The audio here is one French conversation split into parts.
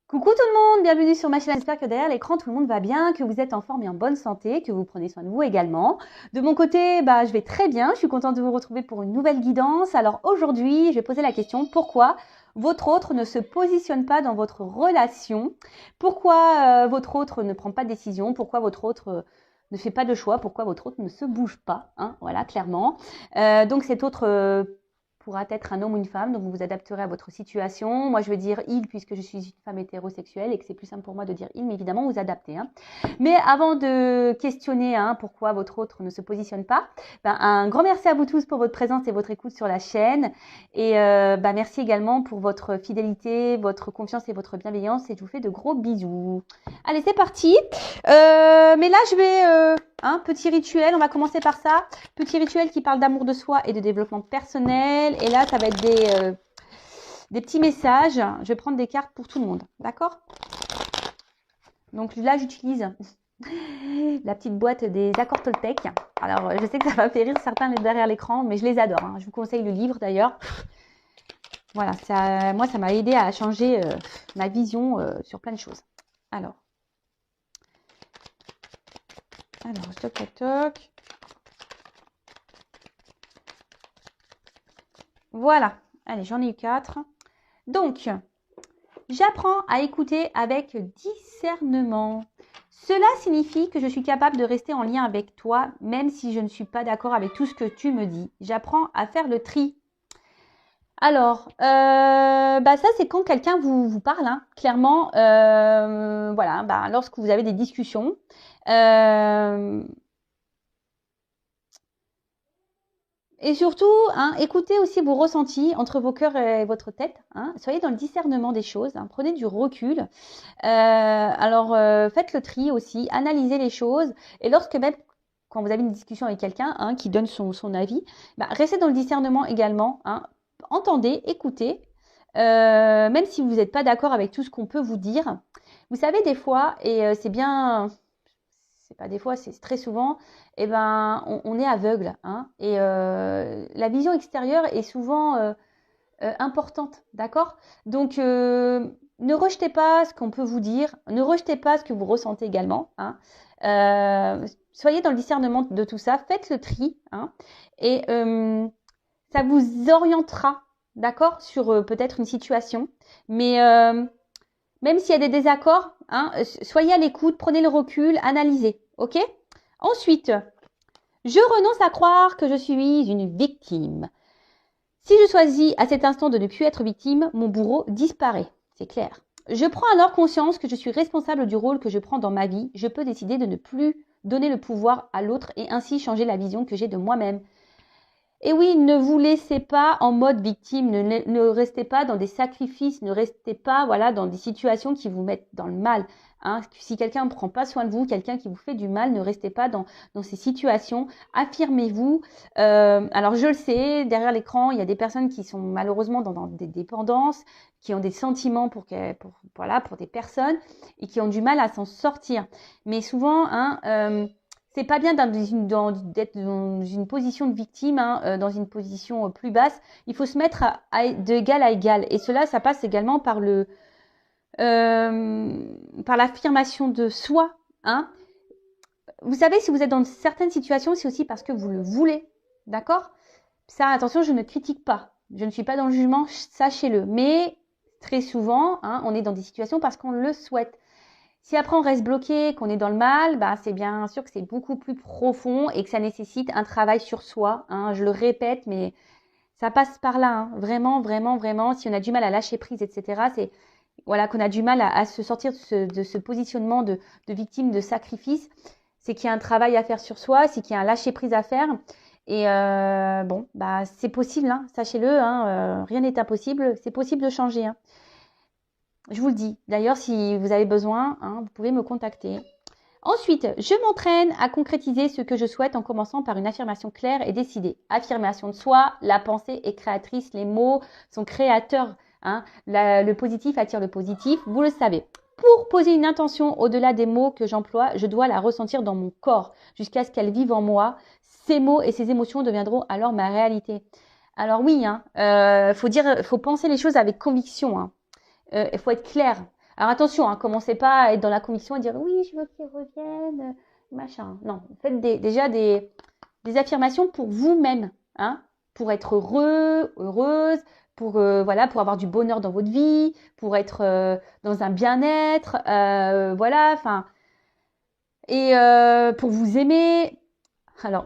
Coucou tout le monde, bienvenue sur ma chaîne. J'espère que derrière l'écran tout le monde va bien, que vous êtes en forme et en bonne santé, que vous prenez soin de vous également. De mon côté, je vais très bien, je suis contente de vous retrouver pour une nouvelle guidance. Alors aujourd'hui, je vais poser la question, pourquoi votre autre ne se positionne pas dans votre relation? Pourquoi votre autre ne prend pas de décision? Pourquoi votre autre ne fait pas de choix? Pourquoi votre autre ne se bouge pas, hein? Voilà, clairement. Donc cet autre pourra être un homme ou une femme, donc vous vous adapterez à votre situation. Moi, je vais dire il, puisque je suis une femme hétérosexuelle et que c'est plus simple pour moi de dire il, mais évidemment, vous adaptez. Hein. Mais avant de questionner pourquoi votre autre ne se positionne pas, un grand merci à vous tous pour votre présence et votre écoute sur la chaîne. Et merci également pour votre fidélité, votre confiance et votre bienveillance. Et je vous fais de gros bisous. Allez, c'est parti. Mais là, je vais... petit rituel, on va commencer par ça. Petit rituel qui parle d'amour de soi et de développement personnel. Et là, ça va être des petits messages. Je vais prendre des cartes pour tout le monde. D'accord? Donc là, j'utilise la petite boîte des accords Toltec. Alors, je sais que ça va faire rire certains derrière l'écran, mais je les adore. Hein. Je vous conseille le livre d'ailleurs. Voilà, moi, ça m'a aidé à changer ma vision sur plein de choses. Alors, toc, toc, toc. Voilà. Allez, j'en ai eu 4. Donc, j'apprends à écouter avec discernement. Cela signifie que je suis capable de rester en lien avec toi, même si je ne suis pas d'accord avec tout ce que tu me dis. J'apprends à faire le tri. Alors, ça c'est quand quelqu'un vous parle, hein, clairement, voilà, lorsque vous avez des discussions. Et surtout, écoutez aussi vos ressentis entre vos cœurs et votre tête. Soyez dans le discernement des choses. Prenez du recul. Faites le tri aussi. Analysez les choses. Et même quand vous avez une discussion avec quelqu'un qui donne son avis, restez dans le discernement également. Entendez, écoutez. Même si vous n'êtes pas d'accord avec tout ce qu'on peut vous dire. Vous savez, des fois, et c'est bien... c'est pas des fois, c'est très souvent, on est aveugle. Et la vision extérieure est souvent importante, d'accord? Donc, ne rejetez pas ce qu'on peut vous dire, ne rejetez pas ce que vous ressentez également. Soyez dans le discernement de tout ça, faites le tri, et ça vous orientera, d'accord, sur peut-être une situation. Mais même s'il y a des désaccords, soyez à l'écoute, prenez le recul, analysez, ok? Ensuite, je renonce à croire que je suis une victime. Si je choisis à cet instant de ne plus être victime, mon bourreau disparaît, c'est clair. Je prends alors conscience que je suis responsable du rôle que je prends dans ma vie. Je peux décider de ne plus donner le pouvoir à l'autre et ainsi changer la vision que j'ai de moi-même. Et oui, ne vous laissez pas en mode victime, ne restez pas dans des sacrifices, ne restez pas dans des situations qui vous mettent dans le mal. Si quelqu'un ne prend pas soin de vous, quelqu'un qui vous fait du mal, ne restez pas dans ces situations. Affirmez-vous. Alors je le sais, derrière l'écran, il y a des personnes qui sont malheureusement dans des dépendances, qui ont des sentiments pour des personnes et qui ont du mal à s'en sortir. Mais souvent, c'est pas bien d'être dans une position de victime, dans une position plus basse. Il faut se mettre d'égal à égal. Et cela, ça passe également par par l'affirmation de soi. Vous savez, si vous êtes dans certaines situations, c'est aussi parce que vous le voulez. D'accord? Ça, attention, je ne critique pas. Je ne suis pas dans le jugement, sachez-le. Mais très souvent, on est dans des situations parce qu'on le souhaite. Si après on reste bloqué, qu'on est dans le mal, c'est bien sûr que c'est beaucoup plus profond et que ça nécessite un travail sur soi. Je le répète, mais ça passe par là. Vraiment, vraiment, vraiment. Si on a du mal à lâcher prise, etc., c'est qu'on a du mal à se sortir de ce positionnement de victime, de sacrifice. C'est qu'il y a un travail à faire sur soi, c'est qu'il y a un lâcher prise à faire. Et c'est possible, sachez-le. Rien n'est impossible. C'est possible de changer. Je vous le dis. D'ailleurs, si vous avez besoin, vous pouvez me contacter. Ensuite, je m'entraîne à concrétiser ce que je souhaite en commençant par une affirmation claire et décidée. Affirmation de soi, la pensée est créatrice, les mots sont créateurs. Le positif attire le positif, vous le savez. Pour poser une intention au-delà des mots que j'emploie, je dois la ressentir dans mon corps jusqu'à ce qu'elle vive en moi. Ces mots et ces émotions deviendront alors ma réalité. Alors oui, faut penser les choses avec conviction. Il faut être clair. Alors attention, hein, commencez pas à être dans la conviction et dire oui, je veux qu'il revienne, machin. Non, faites déjà des affirmations pour vous-même, hein, pour être heureux, heureuse, pour voilà, pour avoir du bonheur dans votre vie, pour être dans un bien-être, voilà, enfin, et pour vous aimer. Alors,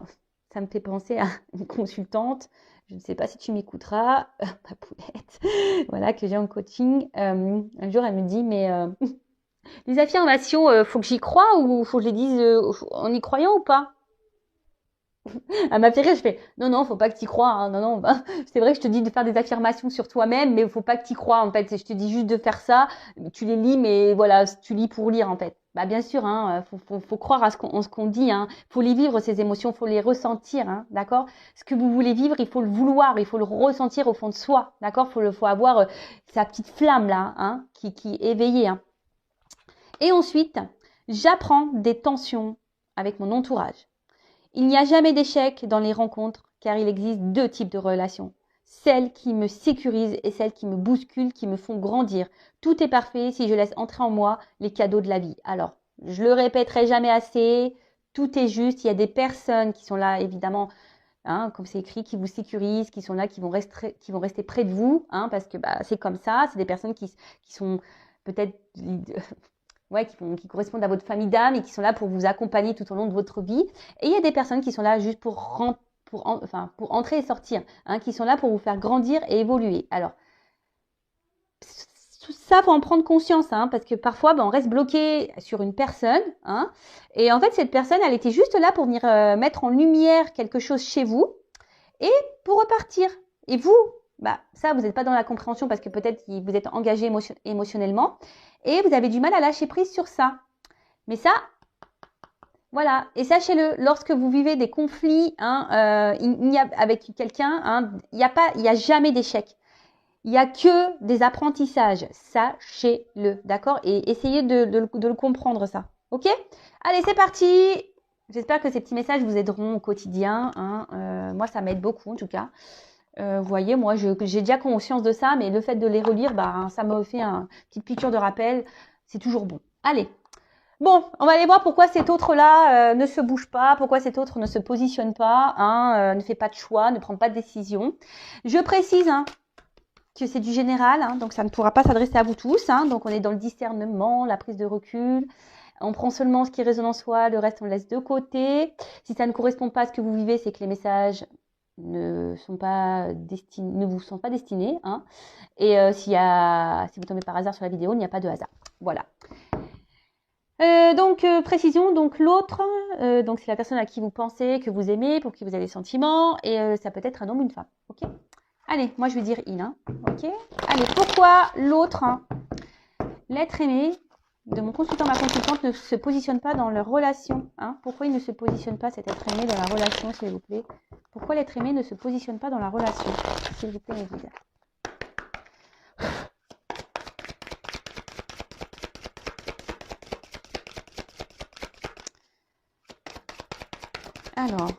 ça me fait penser à une consultante. Je ne sais pas si tu m'écouteras, ma poulette, voilà, que j'ai en coaching. Un jour, elle me dit, mais les affirmations, faut que j'y croie ou faut que je les dise en y croyant ou pas? Elle m'a fait rire, je fais non, non, faut pas que tu y crois, hein, non, non, bah, c'est vrai que je te dis de faire des affirmations sur toi-même, mais faut pas que tu y crois, en fait. Je te dis juste de faire ça, tu les lis, mais voilà, tu lis pour lire, en fait. Bah, bien sûr, hein, faut croire à ce qu'on dit, hein. Faut les vivre, ces émotions, faut les ressentir, hein, d'accord? Ce que vous voulez vivre, il faut le vouloir, il faut le ressentir au fond de soi, d'accord? Faut avoir sa petite flamme, là, hein, qui est éveillée, hein. Et ensuite, j'apprends des tensions avec mon entourage. Il n'y a jamais d'échec dans les rencontres, car il existe deux types de relations. Celles qui me sécurisent et celles qui me bousculent, qui me font grandir. Tout est parfait si je laisse entrer en moi les cadeaux de la vie. Alors, je le répéterai jamais assez, tout est juste. Il y a des personnes qui sont là, évidemment, hein, comme c'est écrit, qui vous sécurisent, qui sont là, qui vont rester près de vous, hein, parce que bah, c'est comme ça. C'est des personnes qui sont peut-être ouais, qui correspondent à votre famille d'âme et qui sont là pour vous accompagner tout au long de votre vie. Et il y a des personnes qui sont là juste pour entrer et sortir, hein, qui sont là pour vous faire grandir et évoluer. Alors, tout ça, faut en prendre conscience, hein, parce que parfois, on reste bloqué sur une personne, hein, et en fait, cette personne, elle était juste là pour venir mettre en lumière quelque chose chez vous et pour repartir. Et vous, bah, ça, vous n'êtes pas dans la compréhension parce que peut-être vous êtes engagé émotionnellement et vous avez du mal à lâcher prise sur ça. Mais ça, voilà. Et sachez-le, lorsque vous vivez des conflits, hein, avec quelqu'un, hein, il n'y a jamais d'échec. Il n'y a que des apprentissages. Sachez-le, d'accord? Et essayez de le comprendre, ça. Ok? Allez, c'est parti. J'espère que ces petits messages vous aideront au quotidien, hein. Moi, ça m'aide beaucoup, en tout cas. Vous voyez, moi, j'ai déjà conscience de ça, mais le fait de les relire, bah, ça me fait une petite piqûre de rappel. C'est toujours bon. Allez. Bon, on va aller voir pourquoi cet autre-là ne se bouge pas, pourquoi cet autre ne se positionne pas, hein, ne fait pas de choix, ne prend pas de décision. Je précise, hein, que c'est du général, hein, donc ça ne pourra pas s'adresser à vous tous, hein, donc on est dans le discernement, la prise de recul. On prend seulement ce qui résonne en soi, le reste on le laisse de côté. Si ça ne correspond pas à ce que vous vivez, c'est que les messages ne vous sont pas destinés, hein. Et si vous tombez par hasard sur la vidéo, il n'y a pas de hasard. Voilà. Précision, donc l'autre, donc c'est la personne à qui vous pensez, que vous aimez, pour qui vous avez des sentiments, et ça peut être un homme ou une femme. Ok? Allez, moi je vais dire il, hein. Ok? Allez, pourquoi l'autre, hein, l'être aimé de mon consultant, ma consultante, ne se positionne pas dans leur relation, hein? Pourquoi il ne se positionne pas, cet être aimé, dans la relation, s'il vous plaît? Pourquoi l'être aimé ne se positionne pas dans la relation, s'il vous plaît, mes guides? Alors,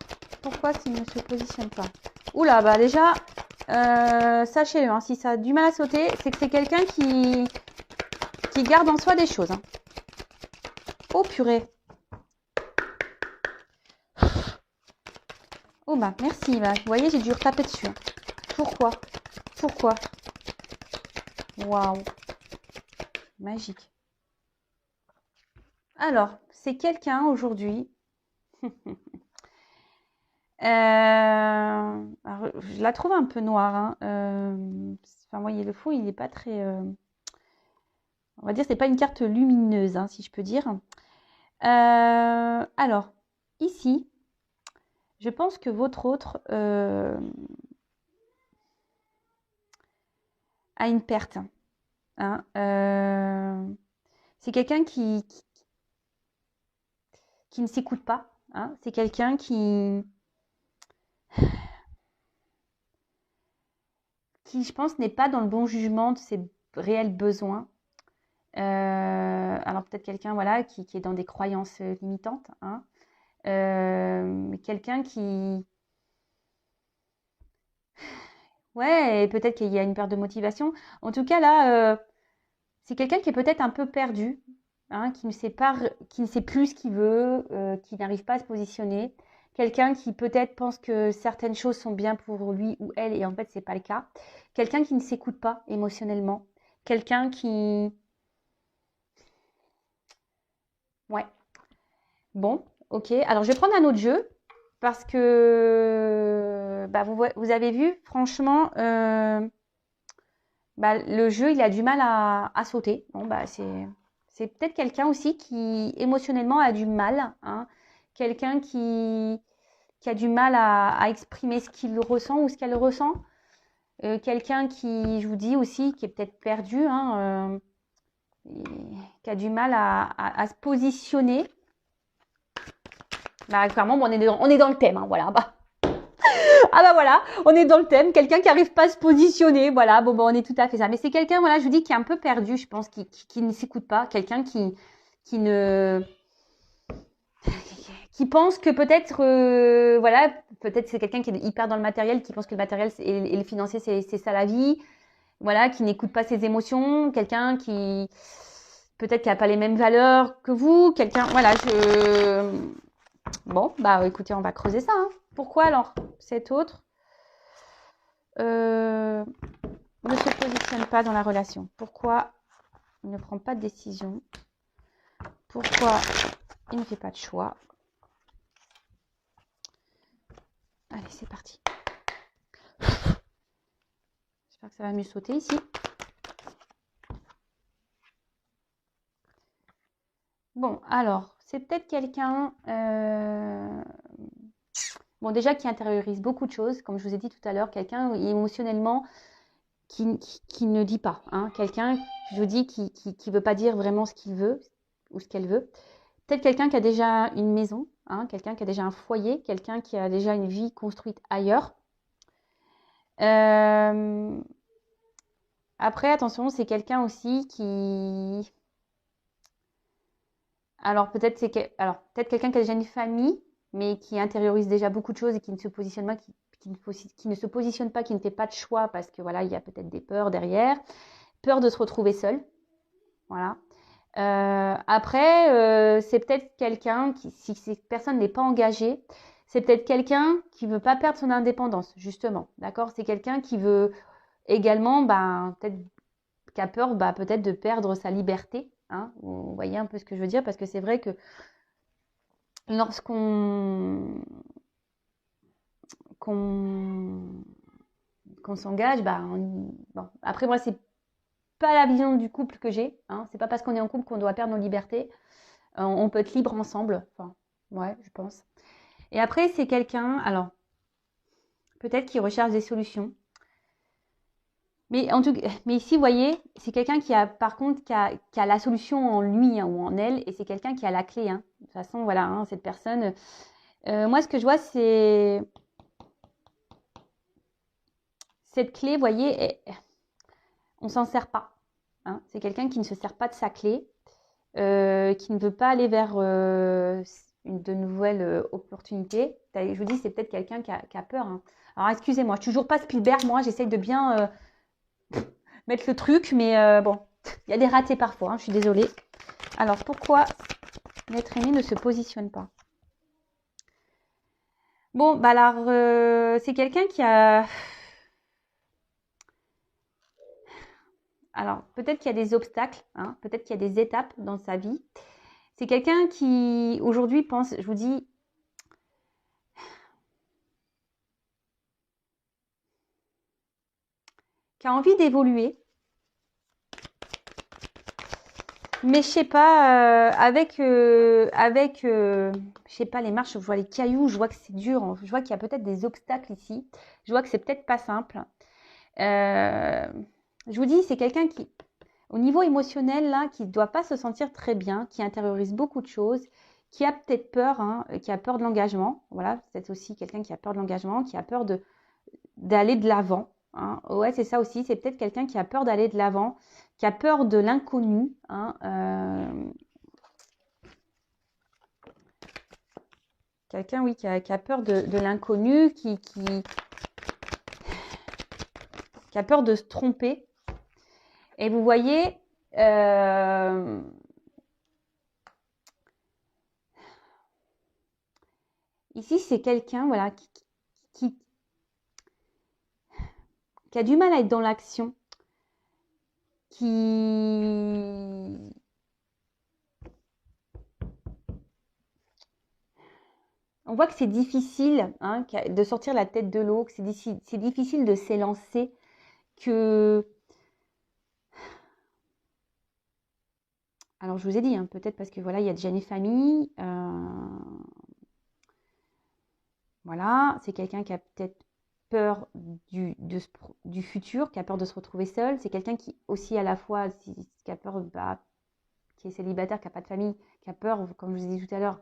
pourquoi il ne se positionne pas? Oula, bah déjà, sachez-le, hein, si ça a du mal à sauter, c'est que c'est quelqu'un qui garde en soi des choses, hein. Oh purée. Oh bah merci, bah, vous voyez, j'ai dû retaper dessus, hein. Pourquoi? Waouh. Magique. Alors, c'est quelqu'un aujourd'hui. Alors, je la trouve un peu noire, hein. Enfin, vous voyez, le fond, il n'est pas très... on va dire, c'est pas une carte lumineuse, hein, si je peux dire. Alors, ici, je pense que votre autre a une perte, hein. C'est quelqu'un qui ne s'écoute pas, hein. C'est quelqu'un qui, je pense, n'est pas dans le bon jugement de ses réels besoins. Alors peut-être quelqu'un, voilà, qui est dans des croyances limitantes, hein. Quelqu'un qui... Ouais, et peut-être qu'il y a une perte de motivation. En tout cas, là, C'est quelqu'un qui est peut-être un peu perdu, hein, qui ne sait pas, qui ne sait plus ce qu'il veut, qui n'arrive pas à se positionner. Quelqu'un qui peut-être pense que certaines choses sont bien pour lui ou elle et en fait c'est pas le cas. Quelqu'un qui ne s'écoute pas émotionnellement. Quelqu'un qui... Ouais. Bon, ok. Alors je vais prendre un autre jeu parce que bah, vous avez vu, franchement, bah, le jeu il a du mal à sauter. Bon, bah, c'est peut-être quelqu'un aussi qui émotionnellement a du mal, hein. Quelqu'un qui a du mal à exprimer ce qu'il ressent ou ce qu'elle ressent. Quelqu'un qui, je vous dis aussi, qui est peut-être perdu, hein, qui a du mal à se positionner. Bah, clairement, bon, on est dans le thème, hein, voilà. Bah. Ah bah voilà, on est dans le thème. Quelqu'un qui n'arrive pas à se positionner, voilà. Bon, on est tout à fait ça. Mais c'est quelqu'un, voilà, je vous dis, qui est un peu perdu, je pense, qui ne s'écoute pas. Quelqu'un qui ne... qui pense que peut-être, voilà, peut-être c'est quelqu'un qui est hyper dans le matériel, qui pense que le matériel et le financier, c'est ça la vie. Voilà, qui n'écoute pas ses émotions. Quelqu'un qui, peut-être, qui n'a pas les mêmes valeurs que vous. Quelqu'un, voilà, Bon, bah écoutez, on va creuser ça, hein. Pourquoi alors cet autre ne se positionne pas dans la relation? Pourquoi il ne prend pas de décision? Pourquoi il ne fait pas de choix? Allez, c'est parti. J'espère que ça va mieux sauter ici. Bon, alors, c'est peut-être quelqu'un... Bon, déjà qui intériorise beaucoup de choses, comme je vous ai dit tout à l'heure, quelqu'un émotionnellement qui ne dit pas, hein. Quelqu'un, je vous dis, qui veut pas dire vraiment ce qu'il veut ou ce qu'elle veut. Peut-être quelqu'un qui a déjà une maison, hein, quelqu'un qui a déjà un foyer, quelqu'un qui a déjà une vie construite ailleurs. Après, attention, c'est quelqu'un aussi qui... Alors peut-être peut-être quelqu'un qui a déjà une famille, mais qui intériorise déjà beaucoup de choses et qui ne se positionne pas, qui ne se positionne pas, qui ne fait pas de choix parce que voilà, il y a peut-être des peurs derrière, peur de se retrouver seul, voilà. Après, c'est peut-être quelqu'un qui, si cette personne n'est pas engagée, c'est peut-être quelqu'un qui veut pas perdre son indépendance, justement, d'accord? C'est quelqu'un qui veut également, peut-être, qui a peur, peut-être de perdre sa liberté, hein? Vous voyez un peu ce que je veux dire, parce que c'est vrai que lorsqu'on qu'on s'engage, bon. Après moi c'est pas la vision du couple que j'ai, hein. C'est pas parce qu'on est en couple qu'on doit perdre nos libertés. On peut être libre ensemble, enfin, ouais, je pense. Et après c'est quelqu'un, alors peut-être qui recherche des solutions. Mais en tout cas, mais ici, vous voyez, c'est quelqu'un qui a, par contre, qui a la solution en lui, hein, ou en elle, et c'est quelqu'un qui a la clé, hein. De toute façon, voilà, hein, cette personne. Moi, ce que je vois, c'est cette clé, vous voyez, on s'en sert pas, hein. C'est quelqu'un qui ne se sert pas de sa clé, qui ne veut pas aller vers de nouvelles opportunités. Je vous dis, c'est peut-être quelqu'un qui a peur, hein. Alors, excusez-moi, je suis toujours pas Spielberg, moi, j'essaye de bien mettre le truc, mais bon, il y a des ratés parfois, hein, je suis désolée. Alors, pourquoi l'être aimé ne se positionne pas? Bon, alors, c'est quelqu'un qui a... Alors, peut-être qu'il y a des obstacles, hein, peut-être qu'il y a des étapes dans sa vie. C'est quelqu'un qui, aujourd'hui, pense, je vous dis, qui a envie d'évoluer. Mais je sais pas, je sais pas, les marches, je vois les cailloux, je vois que c'est dur, hein. Je vois qu'il y a peut-être des obstacles ici. Je vois que c'est peut-être pas simple. Je vous dis, c'est quelqu'un qui, au niveau émotionnel, là, qui ne doit pas se sentir très bien, qui intériorise beaucoup de choses, qui a peut-être peur, hein, qui a peur de l'engagement. Voilà, c'est aussi quelqu'un qui a peur de l'engagement, qui a peur d'aller de l'avant, hein. Ouais, c'est ça aussi, c'est peut-être quelqu'un qui a peur d'aller de l'avant, qui a peur de l'inconnu, hein, quelqu'un, oui, qui a peur de l'inconnu, qui a peur de se tromper. Et vous voyez, Euh, Ici, c'est quelqu'un voilà, qui, qui a du mal à être dans l'action, qui... On voit que c'est difficile hein, de sortir la tête de l'eau, que c'est difficile de s'élancer, que... Alors, je vous ai dit, hein, peut-être parce que voilà, il y a déjà une famille. Voilà, c'est quelqu'un qui a peut-être peur du futur, qui a peur de se retrouver seul. C'est quelqu'un qui aussi à la fois, qui a peur, qui est célibataire, qui n'a pas de famille, qui a peur, comme je vous ai dit tout à l'heure,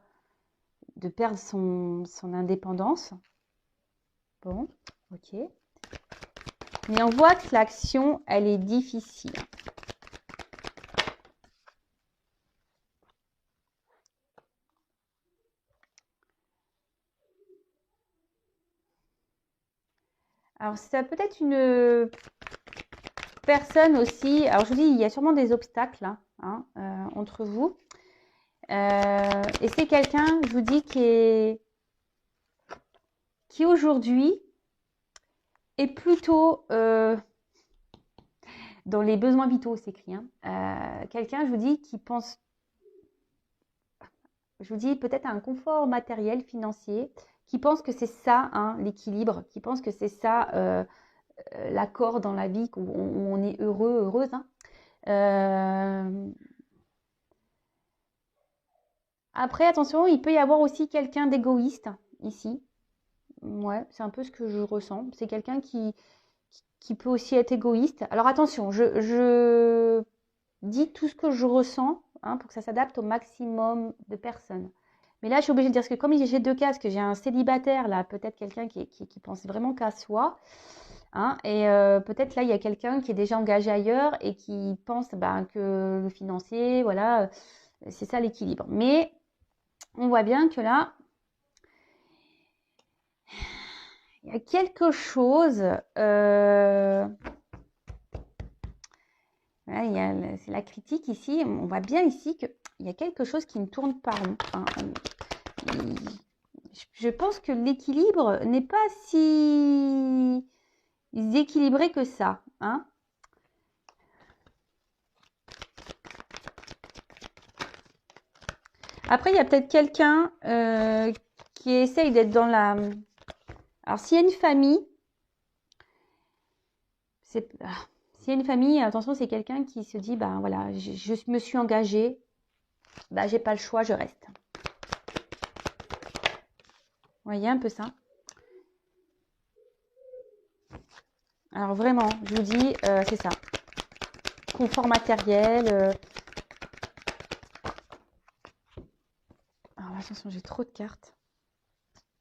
de perdre son indépendance. Bon, ok. Mais on voit que l'action, elle est difficile. Alors, ça peut être une personne aussi. Alors, je vous dis, il y a sûrement des obstacles hein, entre vous. Et c'est quelqu'un, je vous dis, qui aujourd'hui est plutôt dans les besoins vitaux, c'est écrit. Hein. Quelqu'un, je vous dis, qui pense, je vous dis, peut-être à un confort matériel, financier, qui pense que c'est ça, hein, l'équilibre, qui pense que c'est ça, l'accord dans la vie, où on est heureux, heureuse. Hein. Après, attention, il peut y avoir aussi quelqu'un d'égoïste ici. Ouais, c'est un peu ce que je ressens. C'est quelqu'un qui peut aussi être égoïste. Alors attention, je dis tout ce que je ressens hein, pour que ça s'adapte au maximum de personnes. Mais là, je suis obligée de dire, parce que comme j'ai deux cas, parce que j'ai un célibataire, là, peut-être quelqu'un qui pense vraiment qu'à soi, hein, et peut-être là, il y a quelqu'un qui est déjà engagé ailleurs et qui pense ben, que le financier, voilà, c'est ça l'équilibre. Mais on voit bien que là, il y a quelque chose... Voilà, c'est la critique ici. On voit bien ici qu'il y a quelque chose qui ne tourne pas rond. Hein. Je pense que l'équilibre n'est pas si équilibré que ça. Hein. Après, il y a peut-être quelqu'un qui essaye d'être dans la... Alors, s'il y a une famille, s'il y a une famille, attention, c'est quelqu'un qui se dit, ben voilà, je me suis engagée, ben j'ai pas le choix, je reste. Vous voyez un peu ça. Alors vraiment, je vous dis, c'est ça. Confort matériel. Alors attention, j'ai trop de cartes.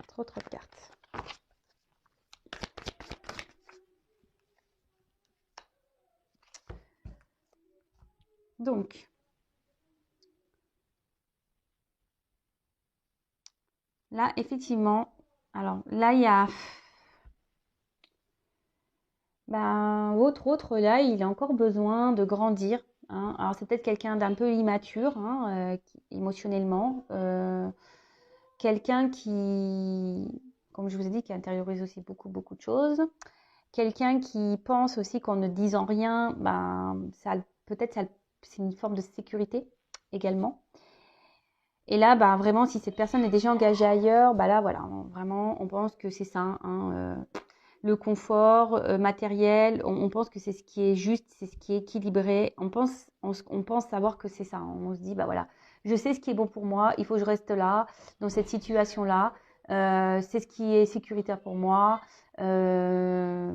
Trop de cartes. Donc, là, effectivement, alors là, il y a... Ben, autre, là, il a encore besoin de grandir. Hein. Alors, c'est peut-être quelqu'un d'un peu immature, hein, émotionnellement. Quelqu'un qui, comme je vous ai dit, qui intériorise aussi beaucoup de choses. Quelqu'un qui pense aussi qu'en ne disant rien, ben, peut-être c'est une forme de sécurité également. Et là, bah, vraiment, si cette personne est déjà engagée ailleurs, bah là, voilà, vraiment, on pense que c'est ça, hein, le confort matériel, on pense que c'est ce qui est juste, c'est ce qui est équilibré. On pense savoir que c'est ça. On se dit, bah voilà, je sais ce qui est bon pour moi, il faut que je reste là, dans cette situation-là. C'est ce qui est sécuritaire pour moi. Voilà.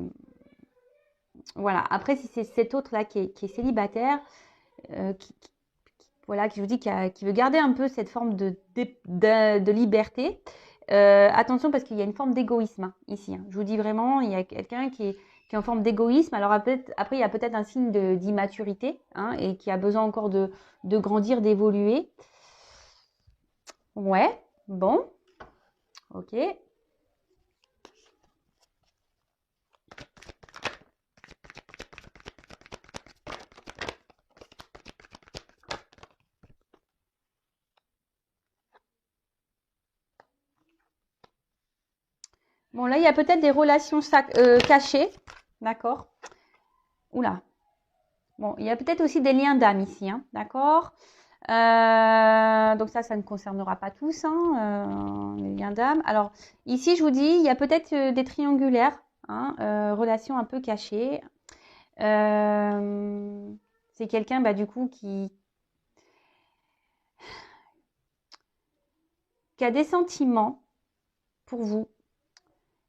Après, si c'est cet autre-là qui est célibataire, voilà, qui je vous dis, qui veut garder un peu cette forme de liberté. Attention parce qu'il y a une forme d'égoïsme hein, ici. Hein. Je vous dis vraiment, il y a quelqu'un qui est en forme d'égoïsme. Alors après, il y a peut-être un signe d'immaturité hein, et qui a besoin encore de grandir, d'évoluer. Ouais, bon, ok. Bon, là, il y a peut-être des relations cachées. D'accord. Oula. Bon, il y a peut-être aussi des liens d'âme ici. Hein, d'accord. Donc ça ne concernera pas tous, hein, les liens d'âme. Alors, ici, je vous dis, il y a peut-être des triangulaires, hein, relations un peu cachées. C'est quelqu'un, bah, du coup, qui a des sentiments pour vous.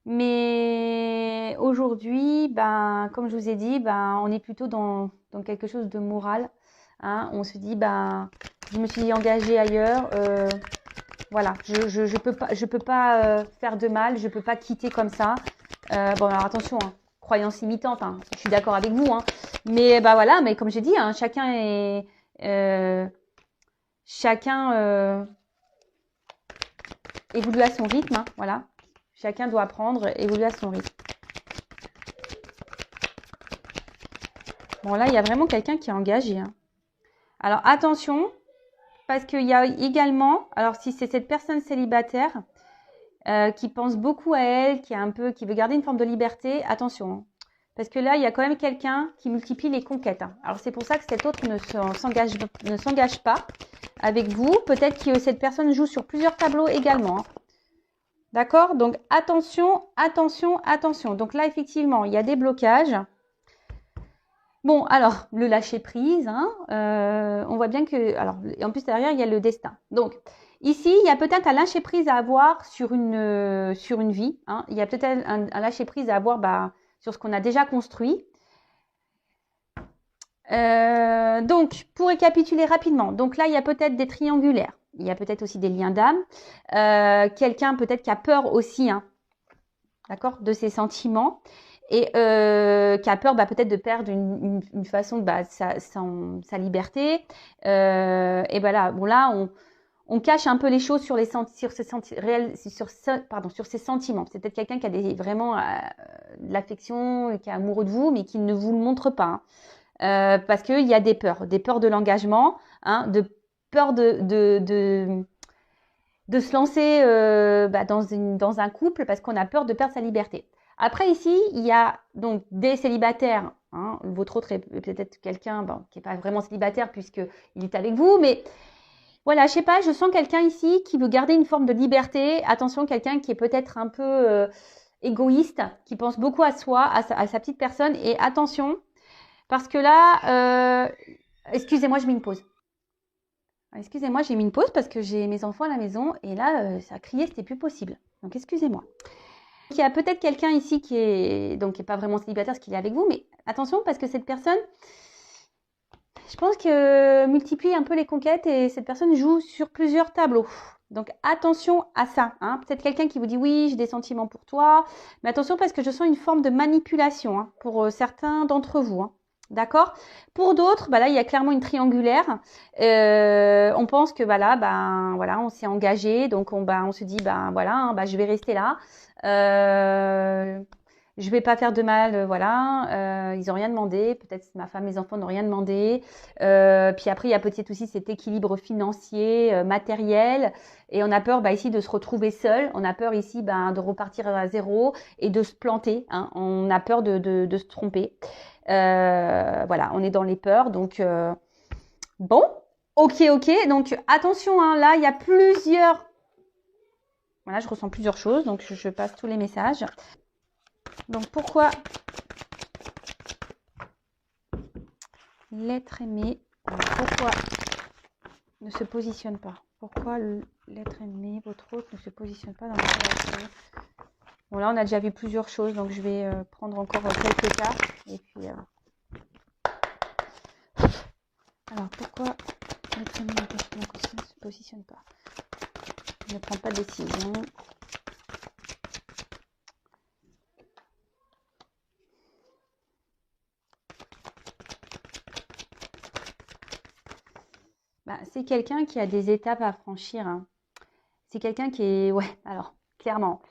Mais aujourd'hui, ben, comme je vous ai dit, ben, on est plutôt dans quelque chose de moral. Hein. On se dit, ben, je me suis engagée ailleurs. Voilà, je peux pas faire de mal, je peux pas quitter comme ça. Bon, alors attention, hein, croyance limitante. Hein, je suis d'accord avec vous, hein, mais bah voilà, mais comme j'ai dit, hein, chacun est évolue à son rythme. Hein, voilà, chacun doit apprendre, évoluer à son rythme. Bon là, il y a vraiment quelqu'un qui est engagé. Hein. Alors attention, parce qu'il y a également, alors si c'est cette personne célibataire. Qui pense beaucoup à elle, qui veut garder une forme de liberté, attention. Hein. Parce que là, il y a quand même quelqu'un qui multiplie les conquêtes. Hein. Alors c'est pour ça que cet autre ne s'engage pas avec vous. Peut-être que cette personne joue sur plusieurs tableaux également. Hein. D'accord? Donc attention, attention, attention. Donc là, effectivement, il y a des blocages. Bon, alors, le lâcher prise, hein, on voit bien que, alors, en plus derrière, il y a le destin. Donc, ici, il y a peut-être un lâcher prise à avoir sur une vie. Hein. Il y a peut-être un lâcher prise à avoir sur ce qu'on a déjà construit. Donc, pour récapituler rapidement, donc là, il y a peut-être des triangulaires. Il y a peut-être aussi des liens d'âme. Quelqu'un peut-être qui a peur aussi, hein, d'accord, de ses sentiments. Et qui a peur peut-être de perdre une façon de sa liberté. Et voilà, bon là, on cache un peu les choses sur ses sentiments. C'est peut-être quelqu'un qui a vraiment de l'affection, qui est amoureux de vous, mais qui ne vous le montre pas. Hein. Parce qu'il y a des peurs de l'engagement, hein, de peur de se lancer dans un couple parce qu'on a peur de perdre sa liberté. Après ici, il y a donc des célibataires. Hein, votre autre est peut-être quelqu'un qui n'est pas vraiment célibataire puisqu'il est avec vous. Mais voilà, je sais pas, je sens quelqu'un ici qui veut garder une forme de liberté. Attention, quelqu'un qui est peut-être un peu égoïste, qui pense beaucoup à soi, à sa petite personne. Et attention, parce que là, excusez-moi, je mets une pause. Excusez-moi, j'ai mis une pause parce que j'ai mes enfants à la maison et là, ça criait, c'était plus possible. Donc, excusez-moi. Il y a peut-être quelqu'un ici qui est pas vraiment célibataire parce qu'il est avec vous, mais attention parce que cette personne, je pense que multiplie un peu les conquêtes et cette personne joue sur plusieurs tableaux. Donc, attention à ça. Hein. Peut-être quelqu'un qui vous dit oui, j'ai des sentiments pour toi, mais attention parce que je sens une forme de manipulation hein, pour certains d'entre vous. Hein. D'accord. Pour d'autres, là, il y a clairement une triangulaire. On pense que voilà, on s'est engagé, donc on se dit je vais rester là. Je vais pas faire de mal, voilà. Ils ont rien demandé. Peut-être ma femme, mes enfants n'ont rien demandé. Puis après, il y a peut-être aussi cet équilibre financier, matériel, et on a peur ici de se retrouver seul. On a peur ici de repartir à zéro et de se planter. Hein. On a peur de se tromper. Voilà, on est dans les peurs. Donc bon, ok. Donc attention, hein, là il y a plusieurs. Voilà, je ressens plusieurs choses. Donc je passe tous les messages. Donc pourquoi l'être aimé, pourquoi ne se positionne pas? Pourquoi l'être aimé, votre autre, ne se positionne pas dans votre relation? Bon là on a déjà vu plusieurs choses, donc je vais prendre encore quelques cas. Et puis alors pourquoi l'être aimé ne se positionne pas? Ne prend pas de décision. C'est quelqu'un qui a des étapes à franchir. Hein. C'est quelqu'un qui est... Ouais, alors, clairement.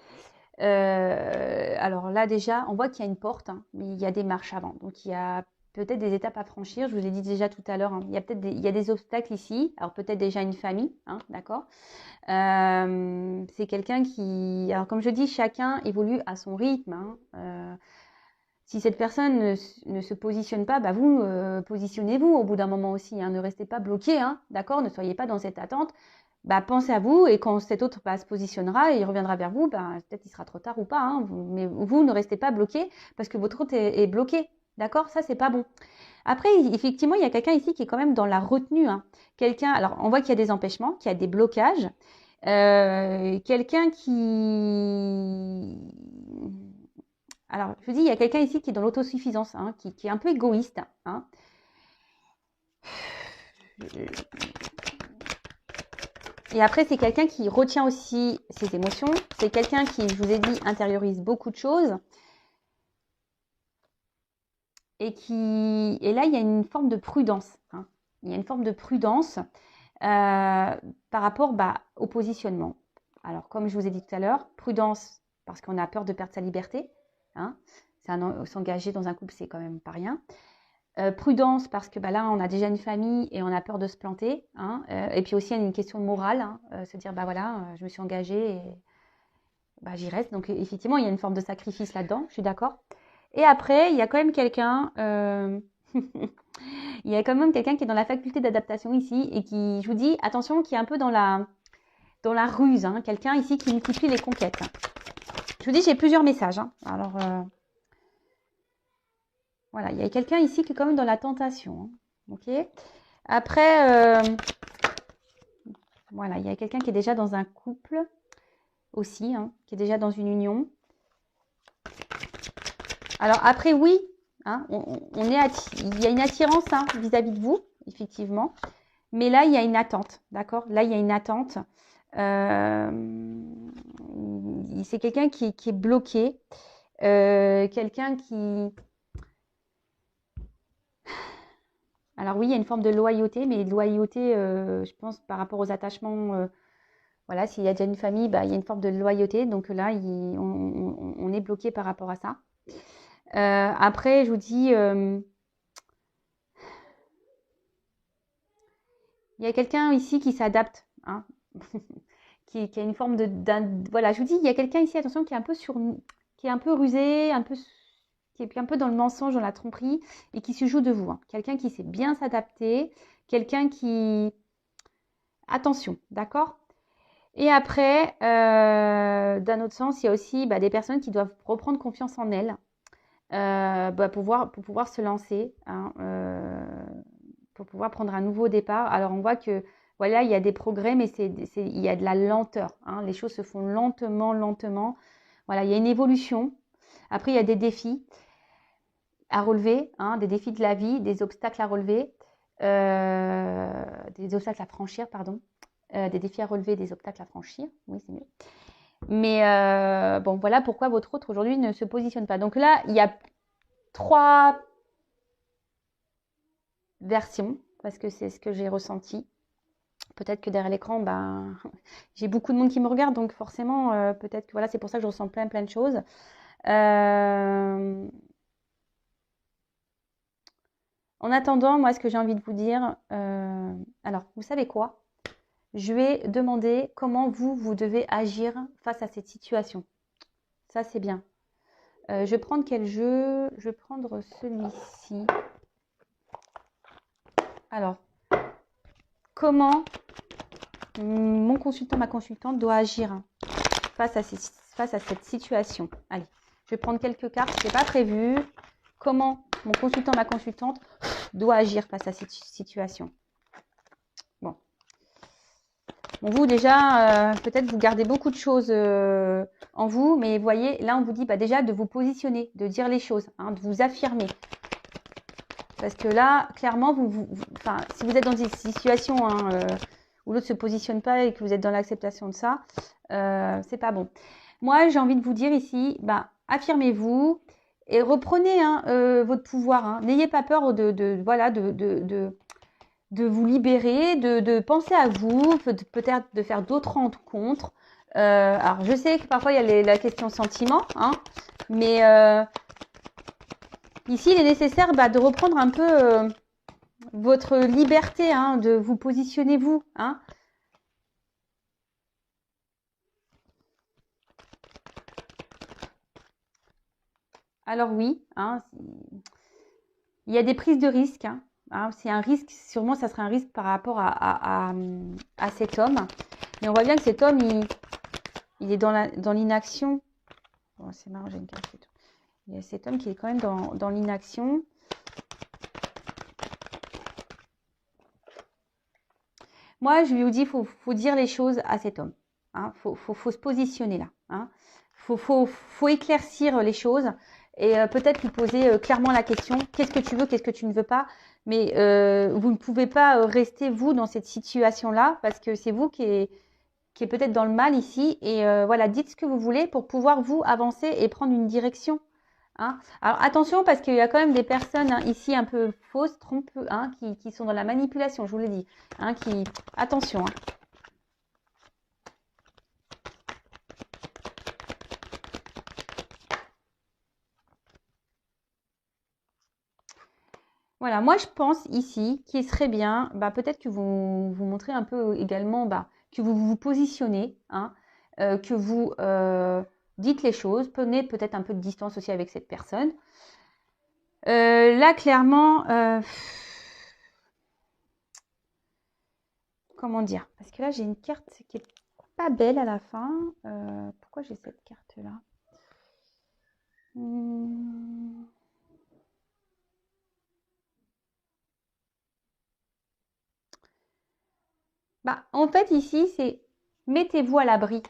Alors là, déjà, on voit qu'il y a une porte, hein, mais il y a des marches avant. Donc, il y a peut-être des étapes à franchir. Je vous ai dit déjà tout à l'heure, hein, il y a peut-être il y a des obstacles ici. Alors peut-être déjà une famille, hein, d'accord. C'est quelqu'un qui, alors comme je dis, chacun évolue à son rythme. Hein. Si cette personne ne se positionne pas, bah vous positionnez-vous au bout d'un moment aussi. Hein, ne restez pas bloqué, hein, d'accord. Ne soyez pas dans cette attente. Bah, pensez à vous et quand cet autre se positionnera et il reviendra vers vous, bah, peut-être il sera trop tard ou pas. Hein, mais vous ne restez pas bloqué parce que votre autre est bloqué. D'accord, ça c'est pas bon. Après, effectivement, il y a quelqu'un ici qui est quand même dans la retenue. Hein. Quelqu'un, alors on voit qu'il y a des empêchements, qu'il y a des blocages. Quelqu'un qui... Alors, je vous dis, il y a quelqu'un ici qui est dans l'autosuffisance, hein, qui est un peu égoïste. Hein. Et après, c'est quelqu'un qui retient aussi ses émotions. C'est quelqu'un qui, je vous ai dit, intériorise beaucoup de choses. Et là, il y a une forme de prudence. Hein. Il y a une forme de prudence par rapport au positionnement. Alors, comme je vous ai dit tout à l'heure, prudence parce qu'on a peur de perdre sa liberté. Hein. S'engager dans un couple, c'est quand même pas rien. Prudence parce que là, on a déjà une famille et on a peur de se planter. Hein. Et puis aussi, il y a une question de morale. Hein. Se dire, voilà, je me suis engagée et j'y reste. Donc, effectivement, il y a une forme de sacrifice là-dedans. Je suis d'accord. Et après, il y a quand même quelqu'un... il y a quand même quelqu'un qui est dans la faculté d'adaptation ici et qui, je vous dis, attention, qui est un peu dans la ruse. Hein. Quelqu'un ici qui multiplie les conquêtes. Je vous dis, j'ai plusieurs messages. Hein. Alors, voilà, il y a quelqu'un ici qui est quand même dans la tentation. Hein. Ok. Après, voilà, il y a quelqu'un qui est déjà dans un couple aussi, hein, qui est déjà dans une union. Alors après, oui, hein, il y a une attirance hein, vis-à-vis de vous, effectivement. Mais là, il y a une attente, d'accord? Là, il y a une attente. C'est quelqu'un qui est bloqué. Quelqu'un qui... Alors oui, il y a une forme de loyauté, mais loyauté, je pense, par rapport aux attachements... voilà, s'il y a déjà une famille, il y a une forme de loyauté. Donc là, on est bloqué par rapport à ça. Après, je vous dis, il y a quelqu'un ici qui s'adapte, hein, qui a une forme voilà, je vous dis, il y a quelqu'un ici, attention, qui est un peu qui est un peu rusé, qui est un peu dans le mensonge, dans la tromperie, et qui se joue de vous. Hein. Quelqu'un qui sait bien s'adapter, quelqu'un qui... Attention, d'accord? Et après, d'un autre sens, il y a aussi des personnes qui doivent reprendre confiance en elles. Pour pouvoir se lancer, hein, pour pouvoir prendre un nouveau départ. Alors, on voit que, voilà, il y a des progrès, mais il y a de la lenteur. Hein, les choses se font lentement. Voilà, il y a une évolution. Après, il y a des défis à relever, hein, des défis de la vie, des obstacles à relever, des obstacles à franchir, pardon. Des défis à relever, des obstacles à franchir. Oui, c'est mieux. Mais bon, voilà pourquoi votre autre aujourd'hui ne se positionne pas. Donc là, il y a 3 versions, parce que c'est ce que j'ai ressenti. Peut-être que derrière l'écran, j'ai beaucoup de monde qui me regarde, donc forcément, peut-être que voilà, c'est pour ça que je ressens plein de choses. En attendant, moi, ce que j'ai envie de vous dire, alors, vous savez quoi ? Je vais demander comment vous devez agir face à cette situation. Ça, c'est bien. Je vais prendre quel jeu? Je vais prendre celui-ci. Alors, comment mon consultant, ma consultante doit agir face à cette situation? Allez, je vais prendre quelques cartes, ce n'est pas prévu. Comment mon consultant, ma consultante doit agir face à cette situation? Bon, vous déjà, peut-être vous gardez beaucoup de choses en vous, mais vous voyez, là on vous dit déjà de vous positionner, de dire les choses, hein, de vous affirmer. Parce que là, clairement, si vous êtes dans une situation où l'autre ne se positionne pas et que vous êtes dans l'acceptation de ça, c'est pas bon. Moi, j'ai envie de vous dire ici, affirmez-vous et reprenez votre pouvoir. Hein. N'ayez pas peur de vous libérer, de penser à vous, peut-être de faire d'autres rencontres. Alors, je sais que parfois, il y a la question sentiment, hein, mais Ici, il est nécessaire de reprendre un peu votre liberté, hein, de vous positionner vous. Hein. Alors oui, hein, il y a des prises de risques. Hein. C'est un risque, sûrement ça serait un risque par rapport à cet homme. Mais on voit bien que cet homme, il est dans l'inaction. Bon, c'est marrant, j'ai une carte. Il y a cet homme qui est quand même dans l'inaction. Moi, je lui dis, faut dire les choses à cet homme. Hein. Faut se positionner là. Hein. Faut éclaircir les choses et peut-être lui poser clairement la question, qu'est-ce que tu veux, qu'est-ce que tu ne veux pas. Mais vous ne pouvez pas rester, vous, dans cette situation-là parce que c'est vous qui est peut-être dans le mal ici. Et voilà, dites ce que vous voulez pour pouvoir, vous, avancer et prendre une direction. Hein. Alors attention parce qu'il y a quand même des personnes hein, ici un peu fausses, trompeuses, hein, qui sont dans la manipulation, je vous l'ai dit. Hein, attention. Hein. Voilà, moi je pense ici qu'il serait bien, peut-être que vous montrez un peu également que vous vous positionnez, hein, que vous dites les choses, prenez peut-être un peu de distance aussi avec cette personne. Là, clairement, comment dire? Parce que là, j'ai une carte qui est pas belle à la fin. Pourquoi j'ai cette carte-là? En fait, ici, c'est mettez-vous à l'abri.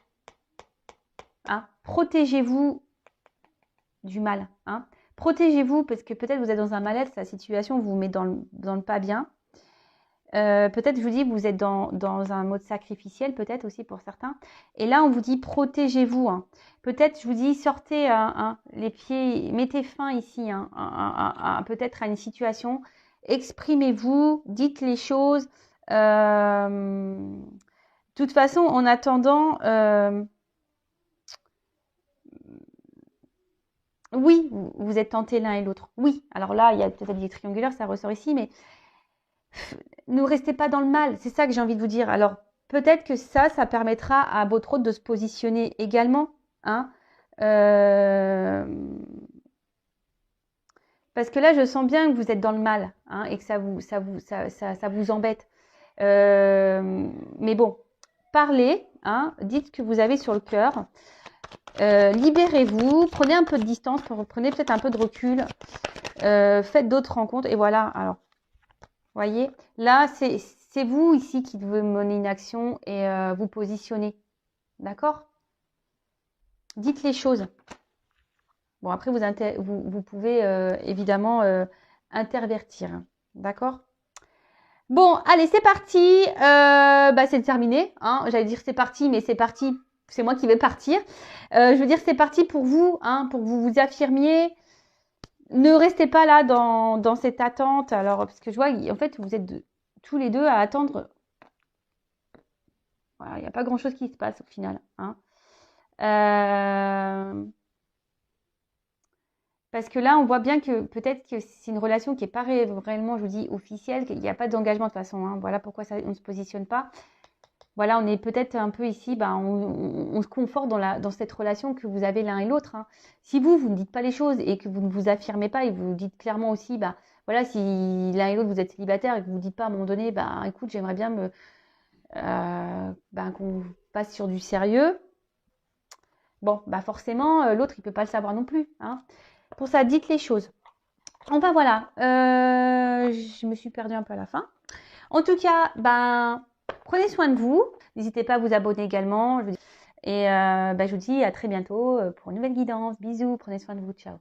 Hein, protégez-vous du mal. Hein. Protégez-vous parce que peut-être vous êtes dans un mal-être, la situation vous met dans le pas bien. Peut-être, je vous dis, vous êtes dans un mode sacrificiel, peut-être aussi pour certains. Et là, on vous dit protégez-vous. Hein. Peut-être, je vous dis, sortez les pieds, mettez fin ici, peut-être à une situation. Exprimez-vous, dites les choses. De toute façon, en attendant, oui, vous êtes tentés l'un et l'autre. Oui, alors là, il y a peut-être des triangulaires, ça ressort ici, mais ne restez pas dans le mal. C'est ça que j'ai envie de vous dire. Alors, peut-être que ça permettra à votre hôte de se positionner également. Hein. Parce que là, je sens bien que vous êtes dans le mal hein, et que ça vous embête. Mais bon, parlez, hein, dites ce que vous avez sur le cœur. Libérez-vous, prenez un peu de distance, prenez peut-être un peu de recul, faites d'autres rencontres et voilà. Alors, voyez, là, c'est vous ici qui devez mener une action et vous positionner. D'accord? Dites les choses. Bon, après, vous pouvez évidemment intervertir. D'accord? Bon, allez, c'est parti. C'est terminé. Hein. J'allais dire c'est parti, mais c'est parti. C'est moi qui vais partir. Je veux dire, c'est parti pour vous, hein, pour que vous vous affirmiez. Ne restez pas là dans cette attente. Alors, parce que je vois, en fait, vous êtes tous les deux à attendre. Voilà, il n'y a pas grand-chose qui se passe au final. Hein. Parce que là, on voit bien que peut-être que c'est une relation qui n'est pas réellement, je vous dis, officielle, qu'il n'y a pas d'engagement de toute façon. Hein. Voilà pourquoi on ne se positionne pas. Voilà, on est peut-être un peu ici, on se conforte dans cette relation que vous avez l'un et l'autre. Hein. Si vous ne dites pas les choses et que vous ne vous affirmez pas et vous dites clairement aussi, voilà, si l'un et l'autre vous êtes célibataire et que vous ne dites pas à un moment donné, écoute, j'aimerais bien qu'on passe sur du sérieux. Bon, forcément, l'autre, il ne peut pas le savoir non plus. Hein. Pour ça, dites les choses. Enfin, voilà. Je me suis perdue un peu à la fin. En tout cas, prenez soin de vous. N'hésitez pas à vous abonner également. Et je vous dis à très bientôt pour une nouvelle guidance. Bisous, prenez soin de vous. Ciao.